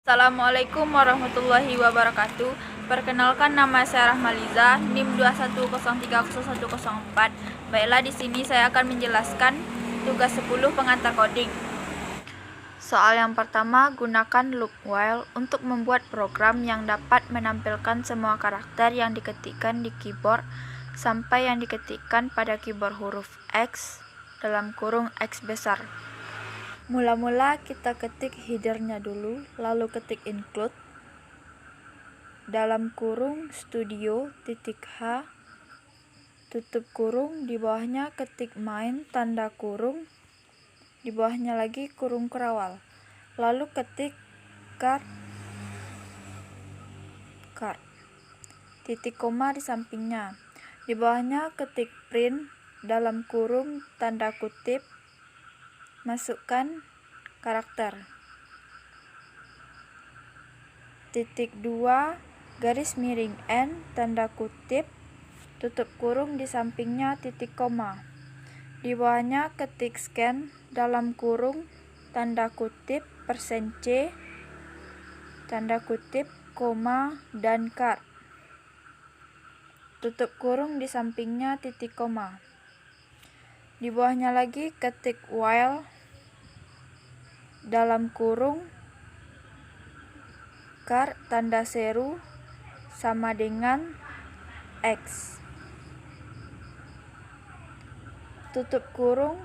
Assalamualaikum warahmatullahi wabarakatuh. Perkenalkan, nama saya Rahmaliza, NIM 210300104. Baiklah, di sini saya akan menjelaskan tugas 10 pengantar coding. Soal yang pertama, gunakan loop while untuk membuat program yang dapat menampilkan semua karakter yang diketikkan di keyboard sampai yang diketikkan pada keyboard huruf X dalam kurung X besar. Mula-mula kita ketik headernya dulu, lalu ketik include dalam kurung studio.h, tutup kurung, di bawahnya ketik main tanda kurung, di bawahnya lagi kurung kerawal, lalu ketik card, titik koma di sampingnya, di bawahnya ketik print dalam kurung tanda kutip, masukkan karakter. Titik 2 garis miring N tanda kutip, tutup kurung, di sampingnya titik koma, di bawahnya ketik scan dalam kurung tanda kutip %C tanda kutip koma dan card, tutup kurung, di sampingnya titik koma, di bawahnya lagi ketik while dalam kurung card tanda seru sama dengan X, tutup kurung,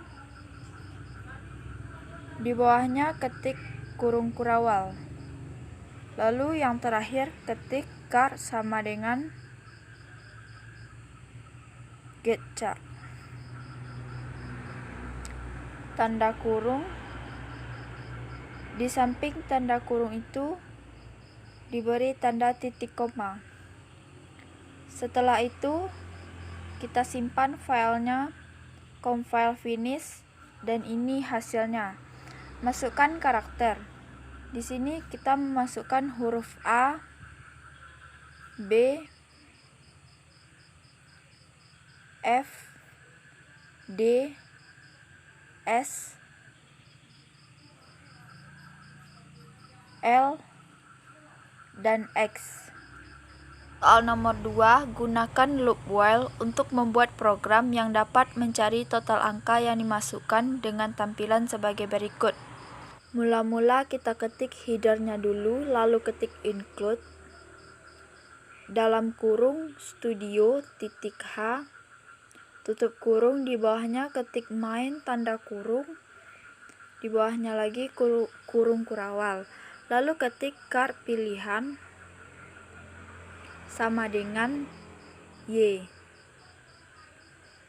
di bawahnya ketik kurung kurawal, lalu yang terakhir ketik card sama dengan get chart, tanda kurung, di samping tanda kurung itu diberi tanda titik koma. Setelah itu kita simpan filenya, compile finish, dan ini hasilnya. Masukkan karakter. Di sini kita memasukkan huruf A, B, F, D, S, L, dan X. Soal nomor 2, gunakan loop while untuk membuat program yang dapat mencari total angka yang dimasukkan dengan tampilan sebagai berikut. Mula-mula kita ketik headernya dulu, lalu ketik include dalam kurung studio.h, tutup kurung, di bawahnya ketik main tanda kurung, di bawahnya lagi kurung kurawal, lalu ketik card pilihan sama dengan Y,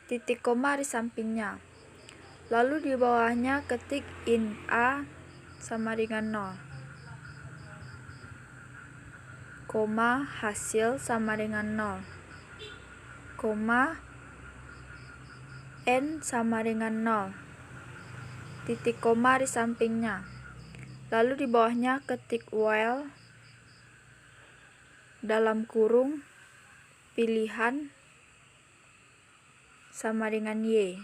titik koma di sampingnya, lalu di bawahnya ketik int A sama dengan 0, koma hasil sama dengan 0, koma N sama dengan 0, titik koma di sampingnya, lalu di bawahnya ketik while dalam kurung pilihan sama dengan Y.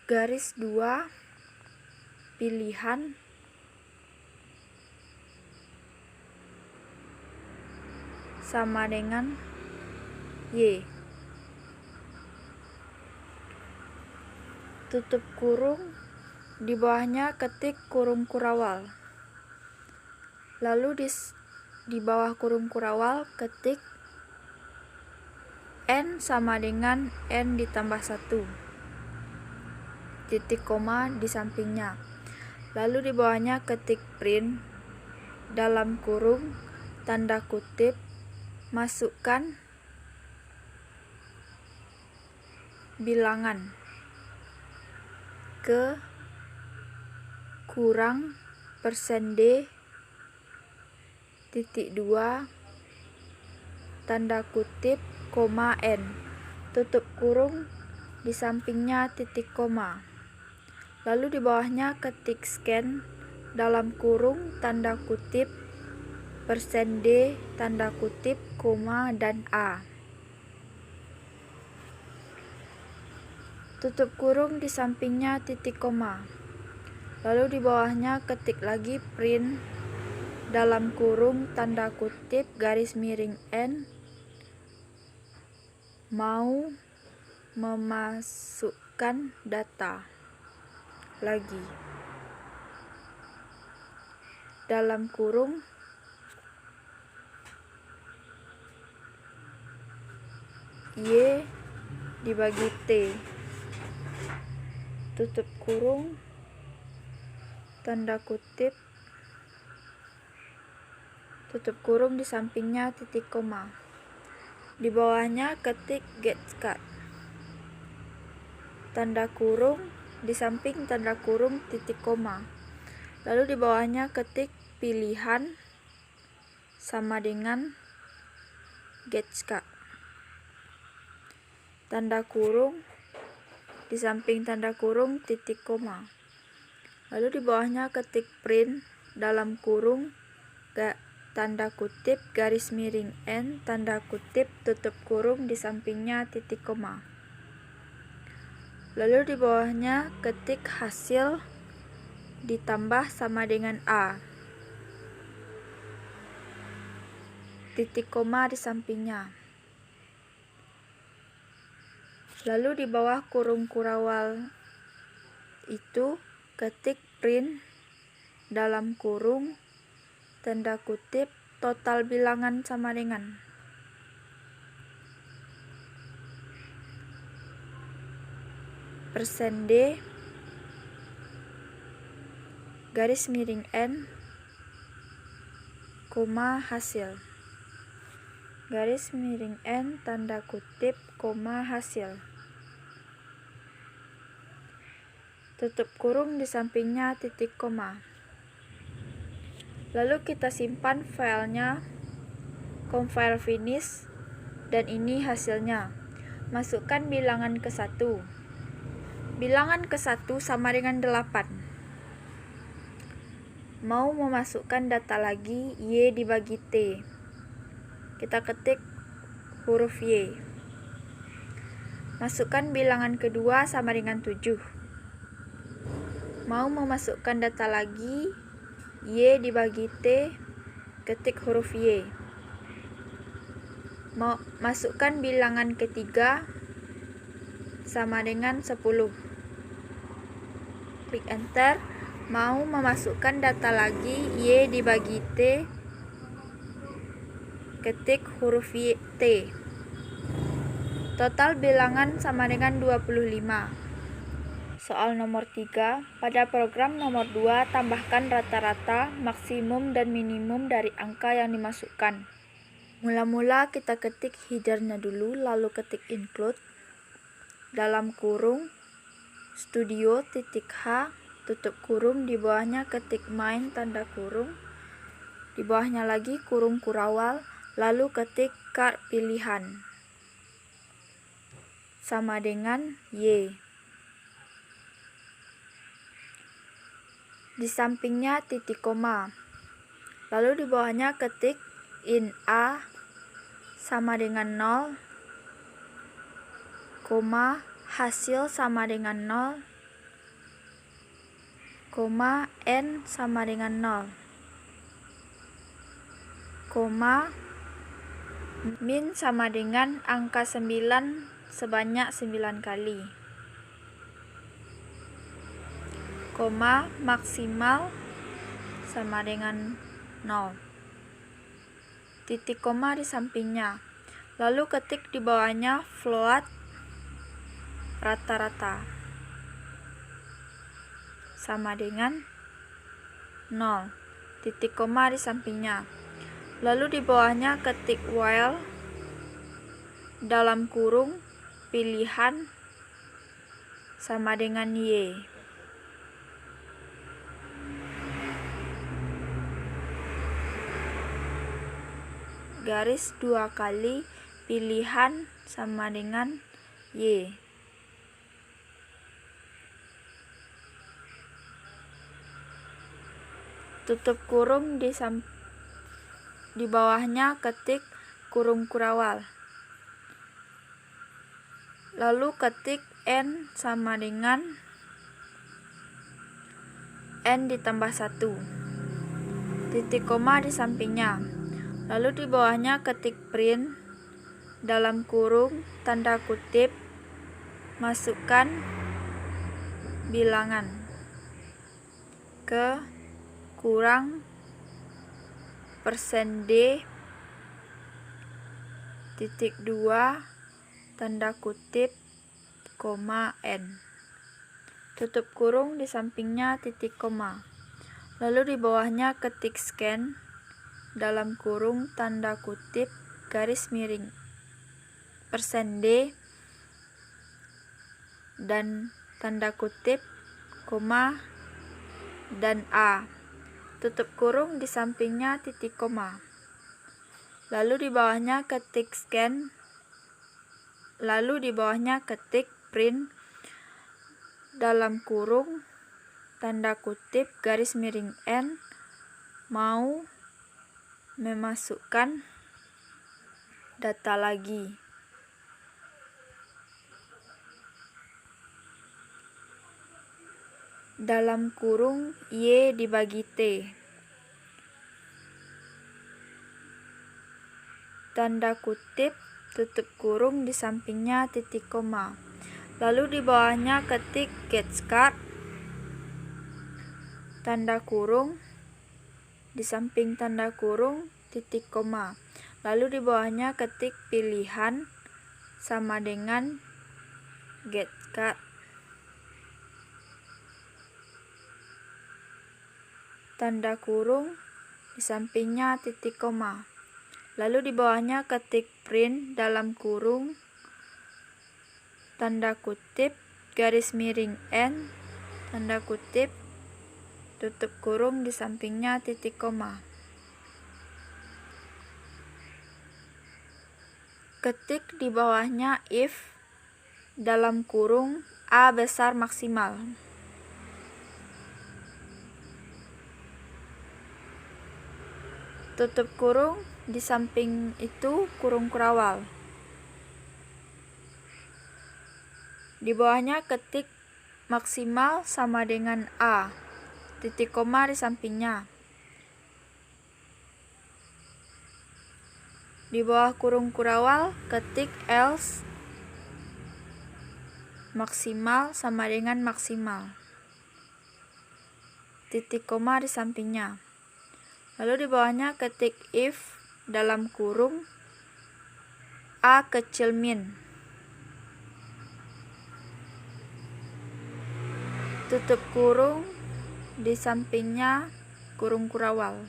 Garis 2 pilihan sama dengan Y, tutup kurung, di bawahnya ketik kurung kurawal, lalu di bawah kurung kurawal ketik N sama dengan N ditambah 1, titik koma di sampingnya, lalu di bawahnya ketik print dalam kurung tanda kutip, masukkan bilangan ke kurang %D titik 2 tanda kutip koma N, tutup kurung, di sampingnya titik koma, lalu di bawahnya ketik scan dalam kurung tanda kutip %D tanda kutip koma dan A. tutup kurung di sampingnya titik koma. Lalu di bawahnya ketik lagi print dalam kurung tanda kutip garis miring N mau memasukkan data lagi dalam kurung Y dibagi T, tutup kurung tanda kutip, tutup kurung di sampingnya titik koma. Di bawahnya ketik get start, tanda kurung di samping tanda kurung titik koma. Lalu di bawahnya ketik pilihan sama dengan get start, tanda kurung di samping tanda kurung titik koma. Lalu di bawahnya ketik print dalam kurung tanda kutip garis miring N tanda kutip tutup kurung di sampingnya titik koma. Lalu di bawahnya ketik hasil ditambah sama dengan A, titik koma di sampingnya. Lalu di bawah kurung kurawal itu ketik print dalam kurung tanda kutip total bilangan sama dengan %D garis miring N koma hasil garis miring N tanda kutip koma hasil, tutup kurung di sampingnya titik koma. Lalu kita simpan filenya, compile finish, dan ini hasilnya. Masukkan bilangan ke 1. Bilangan ke 1 sama dengan 8. Mau memasukkan data lagi, Y dibagi T. Kita ketik huruf Y. Masukkan bilangan kedua sama dengan 7. Mau memasukkan data lagi, Y dibagi T, ketik huruf Y. Mau masukkan bilangan ketiga sama dengan 10. Klik enter. Mau memasukkan data lagi, Y dibagi T, ketik huruf Y, T. Total bilangan sama dengan 25. Soal nomor 3, pada program nomor 2 tambahkan rata-rata, maksimum, dan minimum dari angka yang dimasukkan. Mula-mula kita ketik headernya dulu, lalu ketik include, dalam kurung, studio titik H, tutup kurung, di bawahnya ketik main tanda kurung, di bawahnya lagi kurung kurawal, lalu ketik card pilihan, sama dengan Y. Di sampingnya titik koma. Lalu di bawahnya ketik in A sama dengan 0, koma, hasil sama dengan 0, koma, N sama dengan 0, koma, min sama dengan angka 9 sebanyak 9 kali, koma, maksimal sama dengan 0, titik koma di sampingnya. Lalu ketik di bawahnya float rata-rata sama dengan 0, titik koma di sampingnya. Lalu di bawahnya ketik while dalam kurung pilihan sama dengan Y. Garis 2 kali pilihan sama dengan Y. Tutup kurung di bawahnya ketik kurung kurawal. Lalu ketik N sama dengan N ditambah 1. Titik koma di sampingnya. Lalu di bawahnya ketik print dalam kurung tanda kutip masukkan bilangan ke kurang %D titik 2 tanda kutip koma N. Tutup kurung di sampingnya titik koma. Lalu di bawahnya ketik scan dalam kurung tanda kutip garis miring %D dan tanda kutip koma dan A. Tutup kurung di sampingnya titik koma. Lalu di bawahnya ketik scan. Lalu di bawahnya ketik print dalam kurung tanda kutip garis miring N mau memasukkan data lagi. Dalam kurung Y dibagi T. Tanda kutip tutup kurung di sampingnya titik koma. Lalu di bawahnya ketik get card tanda kurung di samping tanda kurung titik koma. Lalu di bawahnya ketik pilihan sama dengan get card tanda kurung di sampingnya titik koma. Lalu di bawahnya ketik print dalam kurung tanda kutip garis miring N tanda kutip tutup kurung di sampingnya titik koma. Ketik di bawahnya if dalam kurung A besar maksimal. Tutup kurung di samping itu kurung kurawal. Di bawahnya ketik maksimal sama dengan A. Titik koma di sampingnya. Di bawah kurung kurawal ketik else maksimal sama dengan maksimal. Titik koma di sampingnya. Lalu di bawahnya ketik if dalam kurung A kecil min. Tutup kurung di sampingnya kurung kurawal.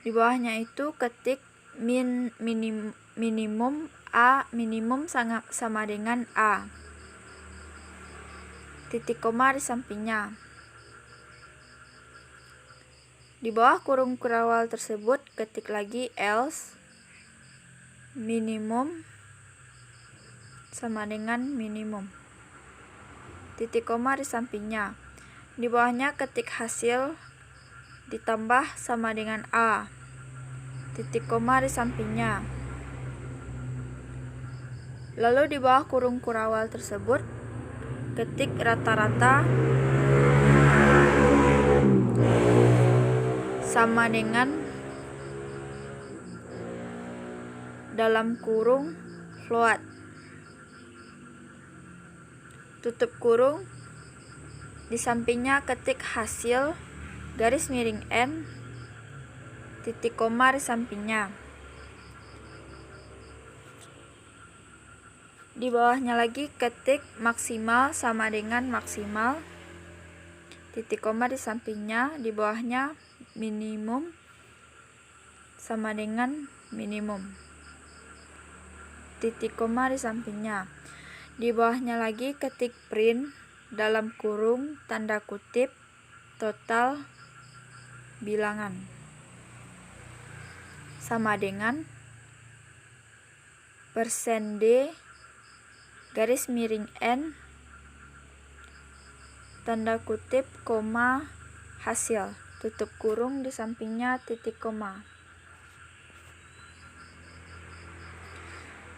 Di bawahnya itu ketik minimum A minimum sama dengan A. Titik koma di sampingnya. Di bawah kurung kurawal tersebut ketik lagi else minimum sama dengan minimum. Titik koma di sampingnya. Di bawahnya ketik hasil ditambah sama dengan A. Titik koma di sampingnya. Lalu di bawah kurung kurawal tersebut ketik rata-rata sama dengan dalam kurung float. Tutup kurung di sampingnya ketik hasil garis miring N titik koma di sampingnya. Di bawahnya lagi ketik maksimal sama dengan maksimal titik koma di sampingnya. Di bawahnya minimum sama dengan minimum titik koma di sampingnya. Di bawahnya lagi ketik print dalam kurung tanda kutip total bilangan sama dengan %D garis miring N tanda kutip koma hasil tutup kurung di sampingnya titik koma.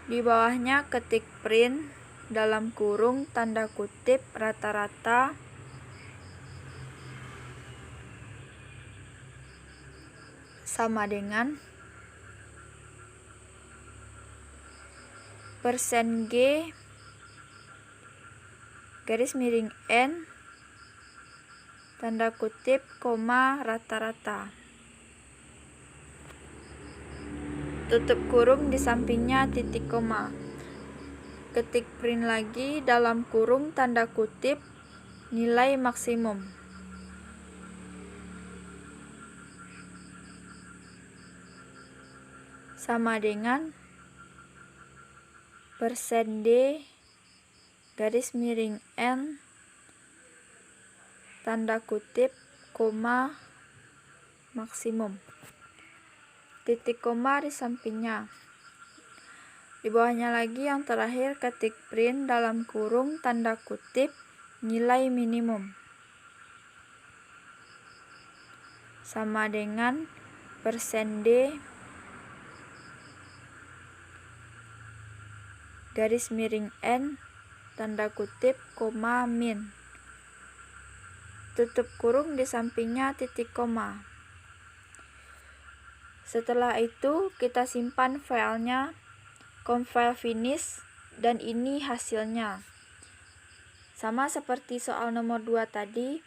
Di bawahnya ketik print dalam kurung tanda kutip rata-rata sama dengan %G garis miring N tanda kutip koma rata-rata. Tutup kurung di sampingnya titik koma. Ketik print lagi dalam kurung tanda kutip nilai maksimum. Sama dengan %D garis miring N tanda kutip koma maksimum. Titik koma di sampingnya. Di bawahnya lagi yang terakhir ketik print dalam kurung tanda kutip nilai minimum. Sama dengan %D garis miring N tanda kutip koma min. Tutup kurung di sampingnya titik koma. Setelah itu kita simpan filenya, compile finish, dan ini hasilnya. Sama seperti soal nomor 2 tadi,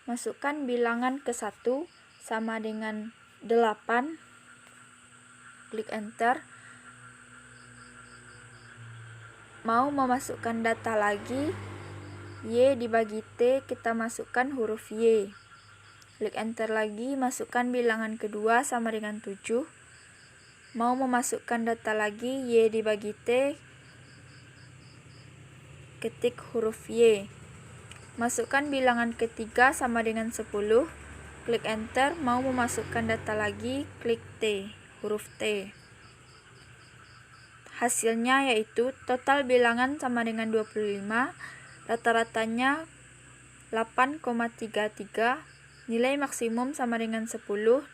masukkan bilangan ke 1 sama dengan 8, klik enter. Mau memasukkan data lagi, Y dibagi T, kita masukkan huruf Y. Klik enter lagi, masukkan bilangan kedua sama dengan 7. Mau memasukkan data lagi, Y dibagi T, ketik huruf Y. Masukkan bilangan ketiga sama dengan 10. Klik enter, mau memasukkan data lagi, klik T, huruf T. Hasilnya yaitu total bilangan sama dengan 25, rata-ratanya 8,33, nilai maksimum sama dengan 10,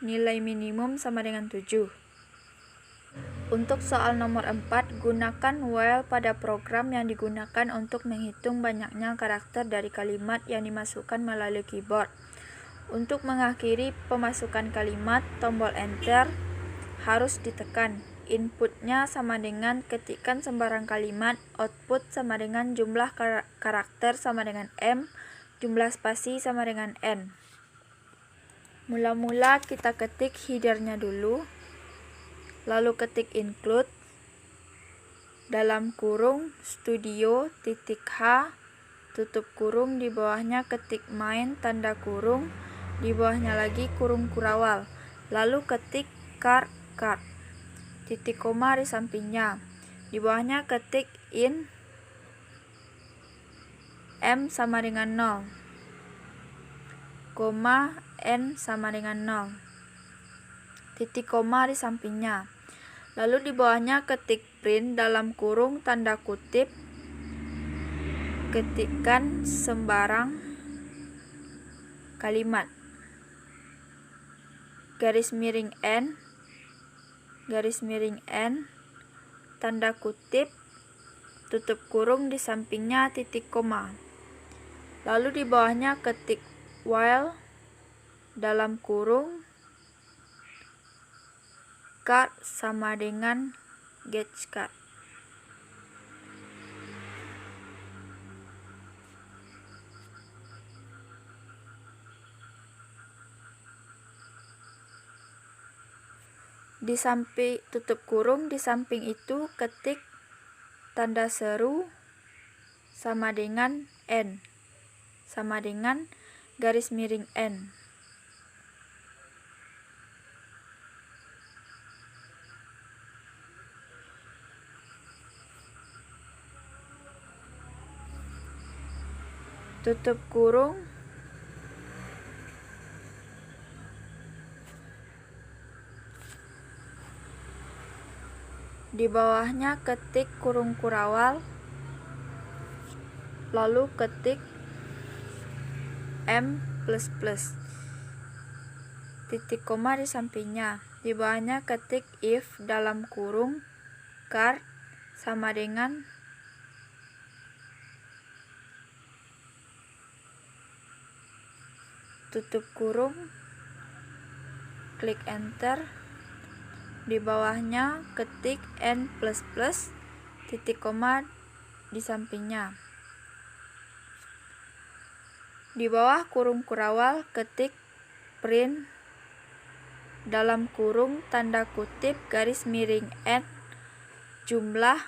nilai minimum sama dengan 7. Untuk soal nomor 4, gunakan while pada program yang digunakan untuk menghitung banyaknya karakter dari kalimat yang dimasukkan melalui keyboard. Untuk mengakhiri pemasukan kalimat, tombol enter harus ditekan. Inputnya sama dengan ketikan sembarang kalimat, output sama dengan jumlah karakter sama dengan M, jumlah spasi sama dengan N. Mula-mula kita ketik headernya dulu, lalu ketik include, dalam kurung studio titik H, tutup kurung, di bawahnya ketik main tanda kurung, di bawahnya lagi kurung kurawal, lalu ketik card, titik koma di sampingnya, di bawahnya ketik in M sama dengan 0, koma N sama dengan 0, titik koma di sampingnya. Lalu di bawahnya ketik print dalam kurung tanda kutip, ketikkan sembarang kalimat, garis miring N, garis miring N, tanda kutip, tutup kurung, di sampingnya titik koma. Lalu di bawahnya ketik while dalam kurung card sama dengan get card. Di samping tutup kurung, di samping itu ketik tanda seru sama dengan N, sama dengan garis miring N. Tutup kurung, di bawahnya ketik kurung kurawal, lalu ketik M++, titik koma di sampingnya, di bawahnya ketik if dalam kurung card sama dengan tutup kurung, klik enter, di bawahnya ketik n++, titik koma di sampingnya. Di bawah kurung kurawal ketik print dalam kurung tanda kutip garis miring n jumlah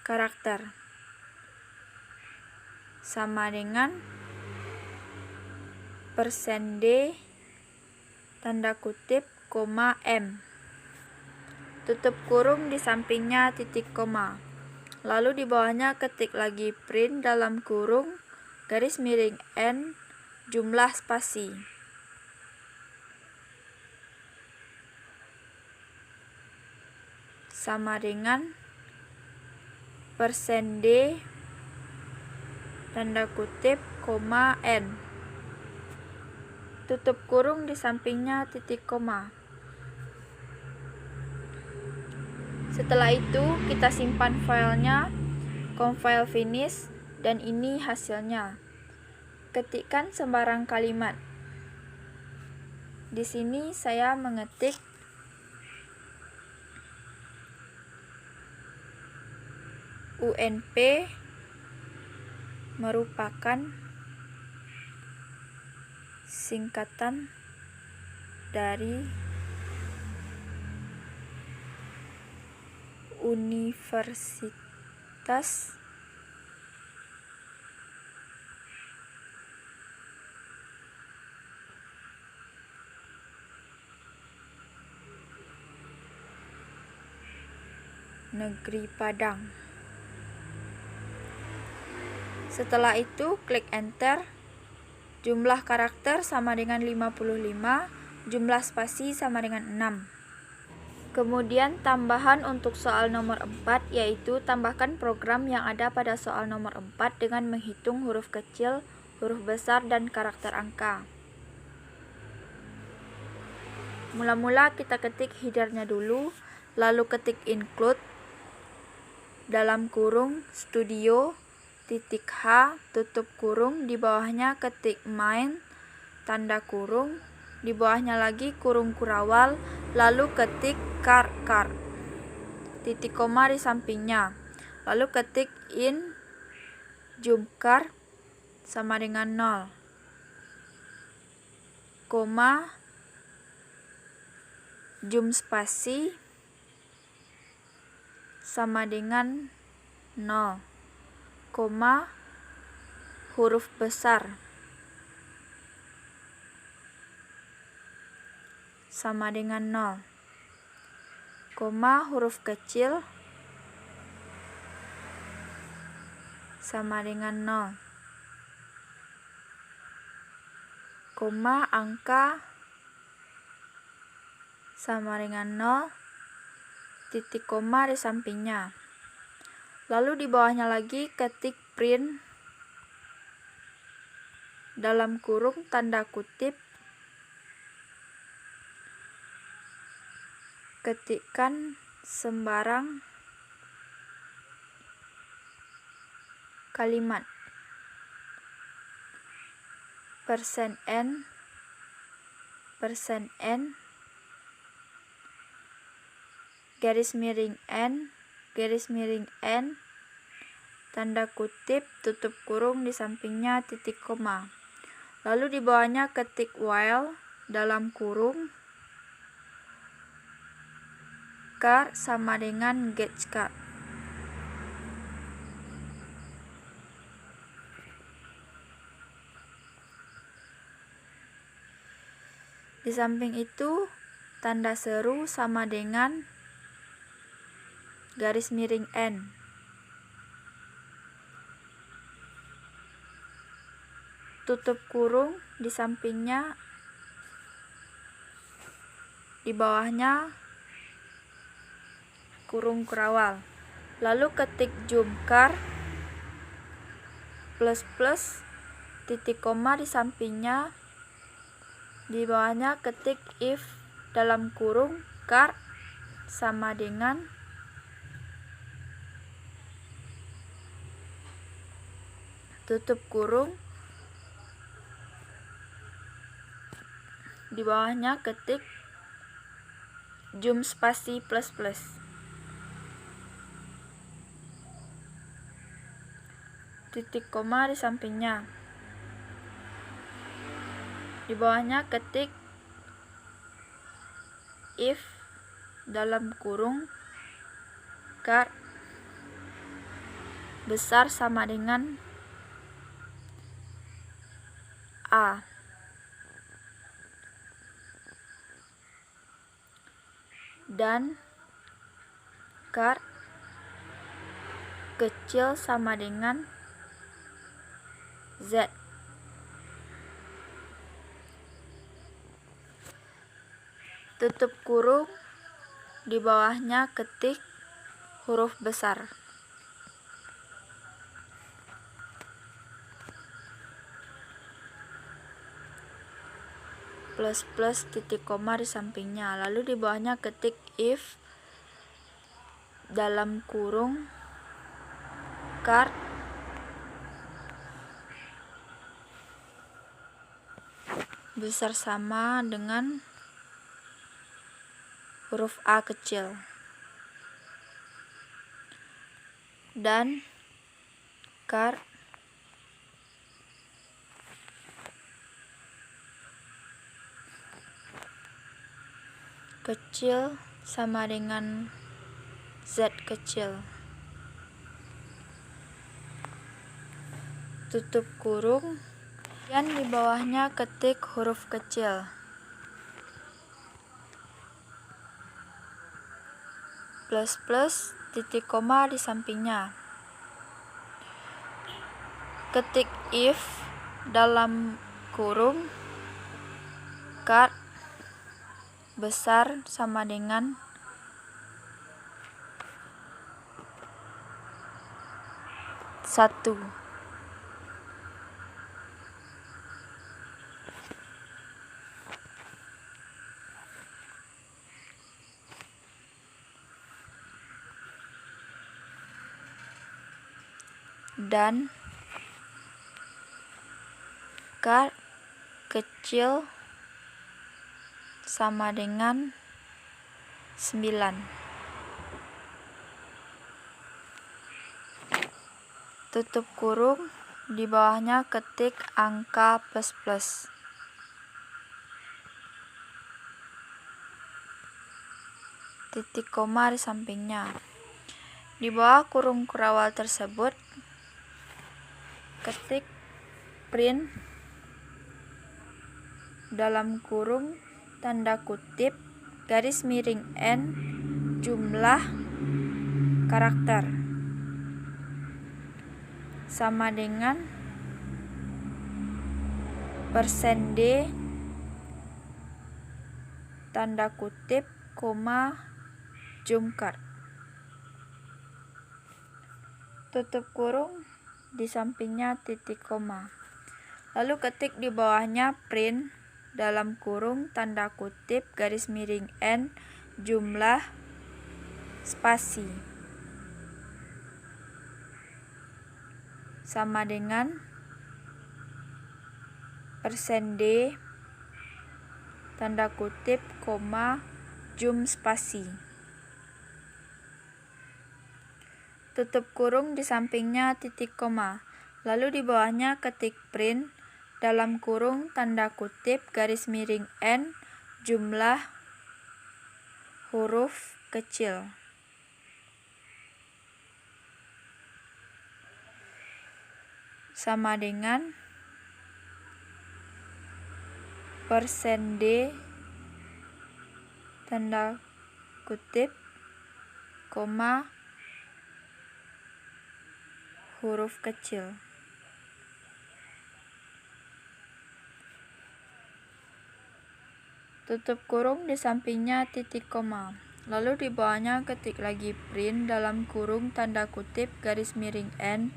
karakter sama dengan %d tanda kutip koma m, tutup kurung di sampingnya titik koma, lalu di bawahnya ketik lagi print dalam kurung garis miring n jumlah spasi sama dengan %d tanda kutip koma n, tutup kurung di sampingnya titik koma. Setelah itu kita simpan filenya, compile finish, dan ini hasilnya. Ketikkan sembarang kalimat. Di sini saya mengetik UNP merupakan singkatan dari Universitas Negeri Padang. Setelah itu klik enter. Jumlah karakter sama dengan 55, jumlah spasi sama dengan 6. Kemudian tambahan untuk soal nomor 4, yaitu tambahkan program yang ada pada soal nomor 4 dengan menghitung huruf kecil, huruf besar, dan karakter angka. Mula-mula kita ketik headernya dulu, lalu ketik include dalam kurung studio titik H tutup kurung, di bawahnya ketik main tanda kurung, di bawahnya lagi kurung kurawal, lalu ketik car titik koma di sampingnya, lalu ketik in jumcar sama dengan 0, koma jum spasi sama dengan 0, koma huruf besar sama dengan 0, koma huruf kecil sama dengan 0, koma angka sama dengan 0, titik koma di sampingnya. Lalu di bawahnya lagi ketik print dalam kurung tanda kutip, ketikkan sembarang kalimat. %n garis miring n garis miring n tanda kutip tutup kurung di sampingnya titik koma, lalu di bawahnya ketik while dalam kurung car sama dengan getCar. Di samping itu tanda seru sama dengan garis miring n. Tutup kurung di sampingnya, di bawahnya kurung kurawal, lalu ketik jumcar plus titik koma di sampingnya, di bawahnya ketik if dalam kurung car sama dengan tutup kurung, di bawahnya ketik jum spasi plus plus, titik koma di sampingnya, di bawahnya ketik if dalam kurung char besar sama dengan A, dan char kecil sama dengan Z. Tutup kurung, di bawahnya ketik huruf besar. Plus plus titik koma di sampingnya, lalu di bawahnya ketik if dalam kurung char besar sama dengan huruf A kecil, dan char kecil sama dengan Z kecil. Tutup kurung, dan di bawahnya ketik huruf kecil. Plus plus titik koma di sampingnya. Ketik if dalam kurung char besar sama dengan 1. Dan char kecil sama dengan 9. Tutup kurung, di bawahnya ketik angka plus plus. Titik koma di sampingnya. Di bawah kurung kurawal tersebut ketik print dalam kurung tanda kutip garis miring n jumlah karakter sama dengan %d tanda kutip koma jumkar. Tutup kurung, di sampingnya titik koma. Lalu ketik di bawahnya print dalam kurung tanda kutip garis miring n jumlah spasi sama dengan %d tanda kutip koma jum spasi. Tutup kurung, di sampingnya titik koma. Lalu di bawahnya ketik print dalam kurung tanda kutip garis miring n jumlah huruf kecil sama dengan %d tanda kutip koma huruf kecil. Tutup kurung, di sampingnya titik koma. Lalu di bawahnya ketik lagi print dalam kurung tanda kutip garis miring n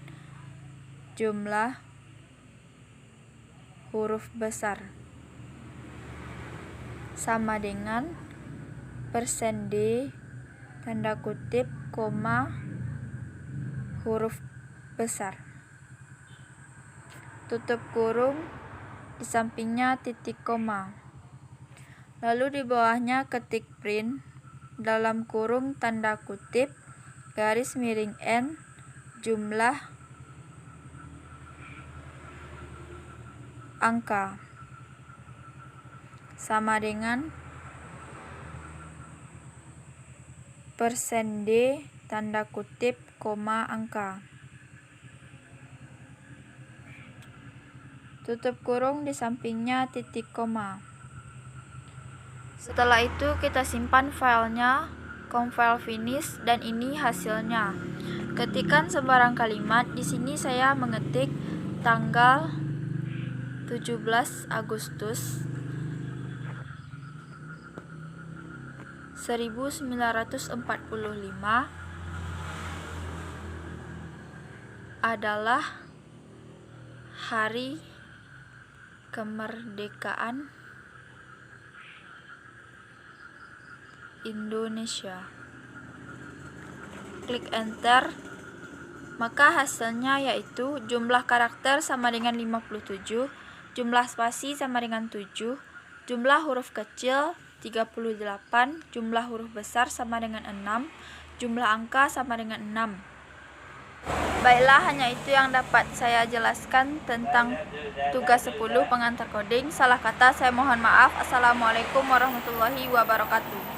jumlah huruf besar sama dengan %d tanda kutip koma huruf besar. tutup kurung, di sampingnya titik koma. Lalu di bawahnya ketik print, dalam kurung tanda kutip, garis miring N, jumlah angka sama dengan persen D, tanda kutip, koma angka. Tutup kurung, di sampingnya titik koma. Setelah itu kita simpan filenya, compile finish, dan ini hasilnya. Ketikkan sembarang kalimat. Di sini saya mengetik tanggal 17 Agustus 1945 adalah hari kemerdekaan Indonesia. Klik enter, maka hasilnya yaitu jumlah karakter sama dengan 57, jumlah spasi sama dengan 7, jumlah huruf kecil 38, jumlah huruf besar sama dengan 6, jumlah angka sama dengan 6. Baiklah, hanya itu yang dapat saya jelaskan tentang tugas 10 pengantar coding. Salah kata saya mohon maaf. Assalamualaikum warahmatullahi wabarakatuh.